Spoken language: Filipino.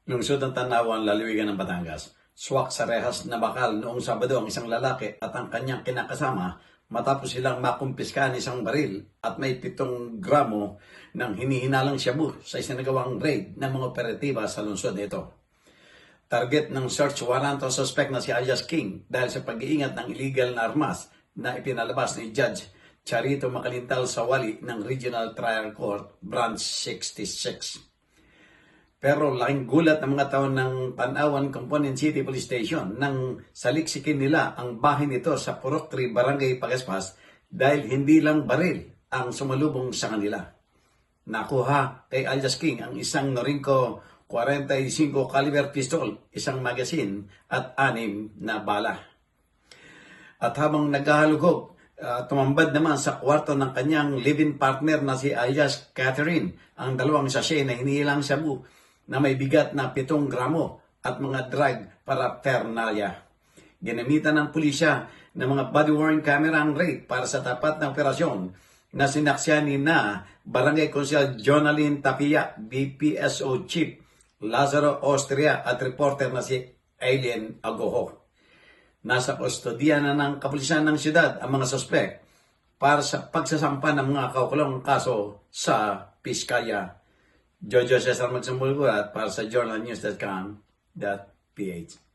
Lungsod ng Tanawan, lalawigan ng Batangas. Swak sa rehas na bakal noong Sabado ang isang lalaki at ang kanyang kinakasama matapos silang makumpiska ng isang baril at may 7 gramo ng hinihinalang shabu sa isinagawang raid ng mga operatiba sa lungsod nito. Target ng search warrant ang suspect na si alias King dahil sa pag-iingat ng illegal na armas na ipinalabas ni Judge Charito Makalintal sa wali ng Regional Trial Court Branch 66. Pero laking gulat ng mga taon ng Tanawan Component City Police Station nang saliksikin nila ang bahay nito sa Purok 3 Barangay Pagaspas dahil hindi lang baril ang sumalubong sa kanila. Nakuha kay alias King ang isang Norinco 45 caliber pistol, isang magazine at 6 na bala. At habang naghahalugog, tumambad naman sa kwarto ng kanyang live-in partner na si alias Catherine ang 2 sachet na hinihilang shabu na may bigat na 7 gramo at mga drug paraphernalia. Ginamitan ng pulisya ng mga body-worn camera ang raid para sa tapat na operasyon na sinaksyan ni na Barangay Council Jonalyn Tapia, BPSO Chief Lazaro Austria at reporter na si Aileen Agoho. Nasa kustodiya na ng kapulisan ng siyudad ang mga suspect para sa pagsasampa ng mga kaukulong kaso sa piskalya. Jojo Cesar Magsumbulgurat para sa journalnews.com.ph